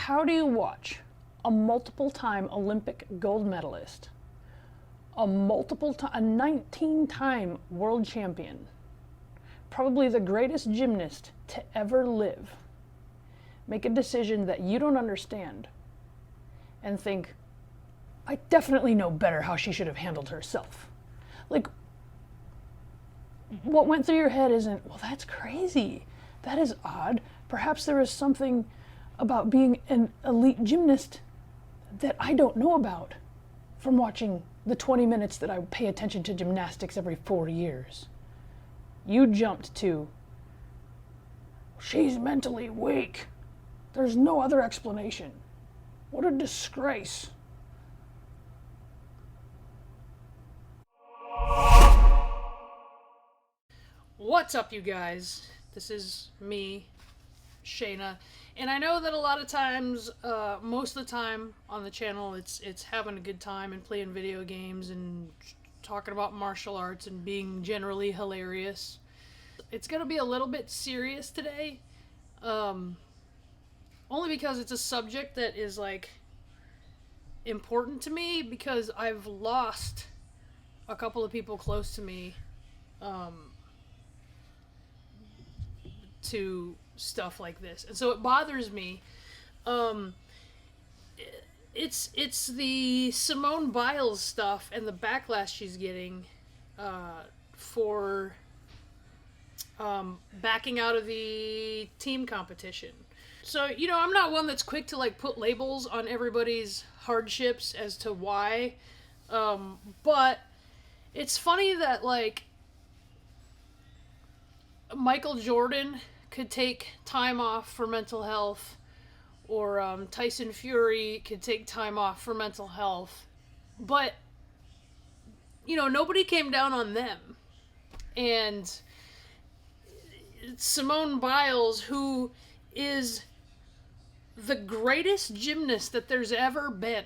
how do you watch a multiple-time Olympic gold medalist, a 19-time world champion, probably the greatest gymnast to ever live, make a decision that you don't understand and think, I definitely know better how she should have handled herself? Like, what went through your head isn't, well, that's crazy. That is odd. Perhaps there is something about being an elite gymnast that I don't know about from watching the 20 minutes that I pay attention to gymnastics every 4 years. You jumped to, she's mentally weak. There's no other explanation. What a disgrace. What's up, you guys? This is me, Shayna, and I know that a lot of times, most of the time on the channel, it's having a good time and playing video games and talking about martial arts and being generally hilarious. It's gonna be a little bit serious today, only because it's a subject that is like important to me, because I've lost a couple of people close to me to stuff like this, and so it bothers me. It's the Simone Biles stuff and the backlash she's getting for backing out of the team competition. So, you know, I'm not one that's quick to like put labels on everybody's hardships as to why, but it's funny that like Michael Jordan could take time off for mental health, or Tyson Fury could take time off for mental health, but, you know, nobody came down on them. And Simone Biles, who is the greatest gymnast that there's ever been,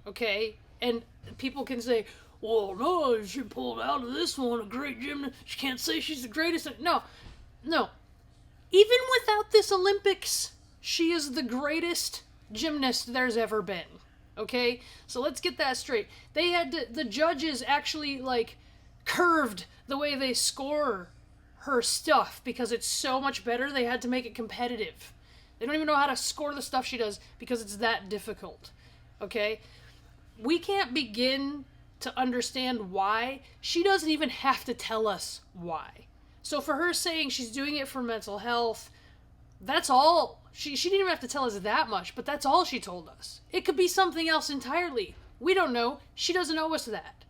okay? And people can say, well, no, she pulled out of this one, a great gymnast. She can't say she's the greatest. No. Even without this Olympics, she is the greatest gymnast there's ever been. Okay? So let's get that straight. They had to, the judges actually, like, curved the way they score her stuff because it's so much better. They had to make it competitive. They don't even know how to score the stuff she does because it's that difficult. Okay? We can't begin to understand why. She doesn't even have to tell us why. So for her saying she's doing it for mental health, that's all. She didn't even have to tell us that much, but that's all she told us. It could be something else entirely. We don't know. She doesn't owe us that.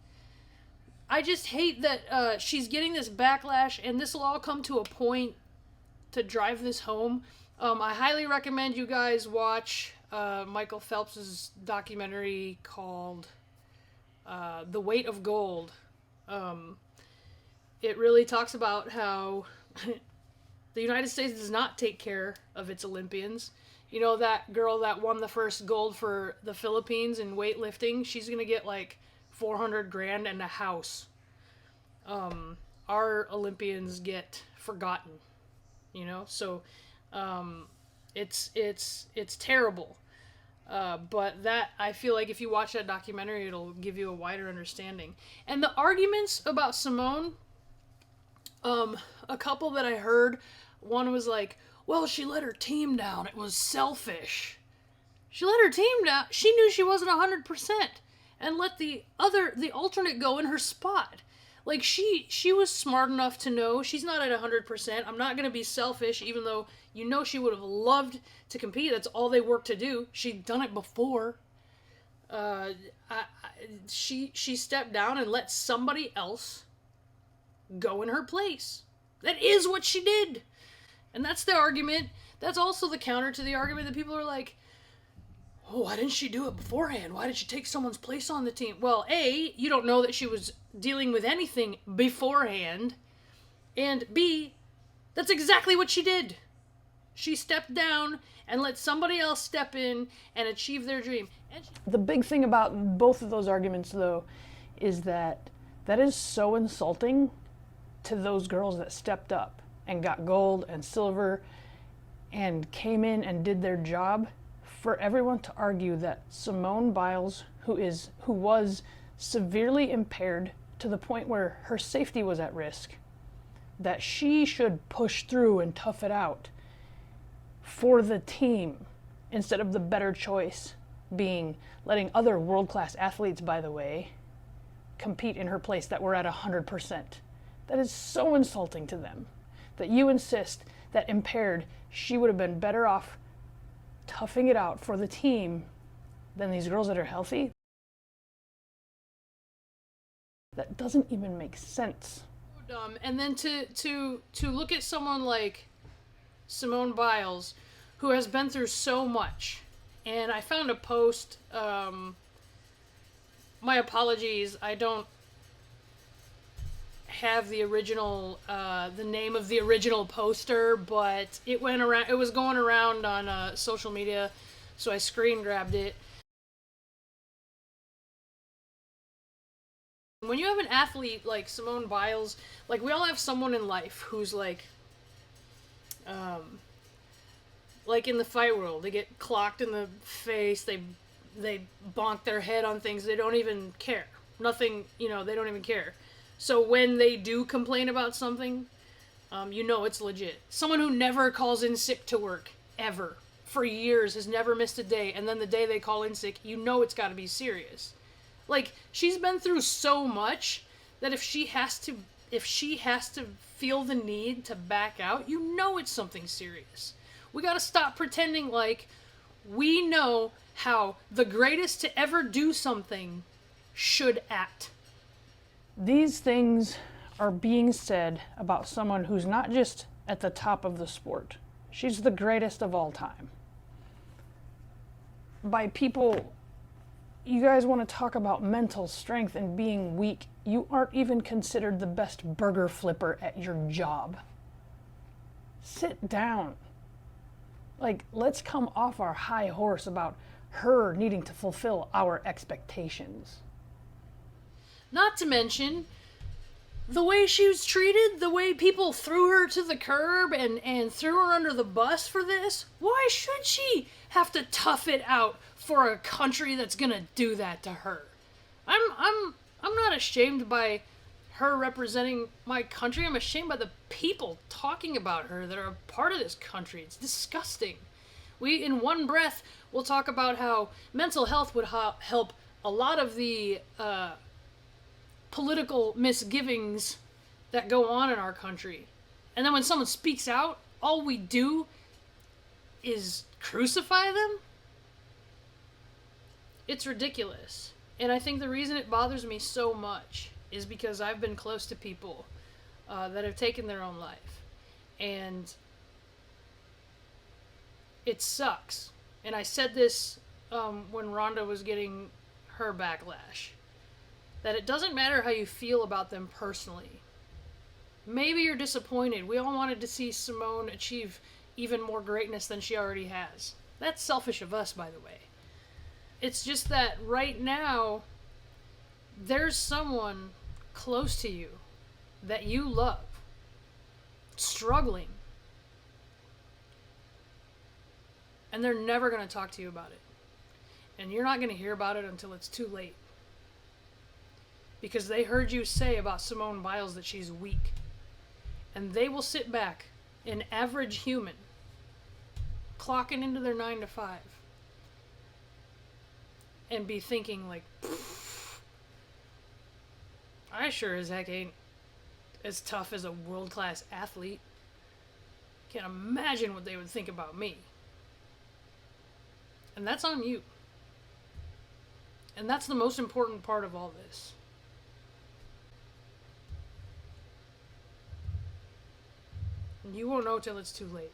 I just hate that she's getting this backlash, and this will all come to a point to drive this home. I highly recommend you guys watch Michael Phelps's documentary called The Weight of Gold. It really talks about how the United States does not take care of its Olympians. You know, that girl that won the first gold for the Philippines in weightlifting, she's gonna get like $400,000 and a house. Our Olympians get forgotten, you know, so it's terrible. But that, I feel like if you watch that documentary, it'll give you a wider understanding. And the arguments about Simone, a couple that I heard, one was like, well, she let her team down. It was selfish. She let her team down. She knew she wasn't 100% and let the alternate go in her spot. Like, she was smart enough to know she's not at 100%. I'm not going to be selfish, even though you know she would have loved to compete. That's all they worked to do. She'd done it before. She stepped down and let somebody else go in her place. That is what she did. And that's the argument. That's also the counter to the argument that people are like, oh, why didn't she do it beforehand? Why did she take someone's place on the team? Well, A, you don't know that she was dealing with anything beforehand. And B, that's exactly what she did. She stepped down and let somebody else step in and achieve their dream. The big thing about both of those arguments, though, is that is so insulting to those girls that stepped up and got gold and silver and came in and did their job for everyone to argue that Simone Biles, who was severely impaired to the point where her safety was at risk, that she should push through and tough it out for the team instead of the better choice being letting other world-class athletes, by the way, compete in her place that were at 100%. That is so insulting to them, that you insist that impaired, she would have been better off toughing it out for the team than these girls that are healthy. That doesn't even make sense. Dumb. And then to look at someone like Simone Biles, who has been through so much. And I found a post. My apologies, I don't have the original, the name of the original poster, but it went around. It was going around on social media, so I screen grabbed it. When you have an athlete like Simone Biles, like we all have someone in life who's like in the fight world, they get clocked in the face, they bonk their head on things, they don't even care. Nothing, they don't even care. So when they do complain about something, it's legit. Someone who never calls in sick to work, ever, for years, has never missed a day, and then the day they call in sick, it's got to be serious. Like, she's been through so much that if she has to feel the need to back out, it's something serious. We gotta stop pretending like we know how the greatest to ever do something should act. These things are being said about someone who's not just at the top of the sport. She's the greatest of all time. By people, you guys want to talk about mental strength and being weak. You aren't even considered the best burger flipper at your job. Sit down. Like, let's come off our high horse about her needing to fulfill our expectations. Not to mention, the way she was treated, the way people threw her to the curb and threw her under the bus for this. Why should she have to tough it out for a country that's gonna do that to her? I'm not ashamed by her representing my country. I'm ashamed by the people talking about her that are a part of this country. It's disgusting. We, in one breath, will talk about how mental health would help a lot of the political misgivings that go on in our country. And then when someone speaks out, all we do is crucify them? It's ridiculous. And I think the reason it bothers me so much is because I've been close to people that have taken their own life. And it sucks. And I said this when Rhonda was getting her backlash. That it doesn't matter how you feel about them personally. Maybe you're disappointed. We all wanted to see Simone achieve even more greatness than she already has. That's selfish of us, by the way. It's just that right now, there's someone close to you that you love, struggling, and they're never going to talk to you about it. And you're not going to hear about it until it's too late. Because they heard you say about Simone Biles that she's weak. And they will sit back, an average human, clocking into their 9 to 5, and be thinking like, I sure as heck ain't as tough as a world-class athlete. Can't imagine what they would think about me. And that's on you. And that's the most important part of all this. You won't know till it's too late.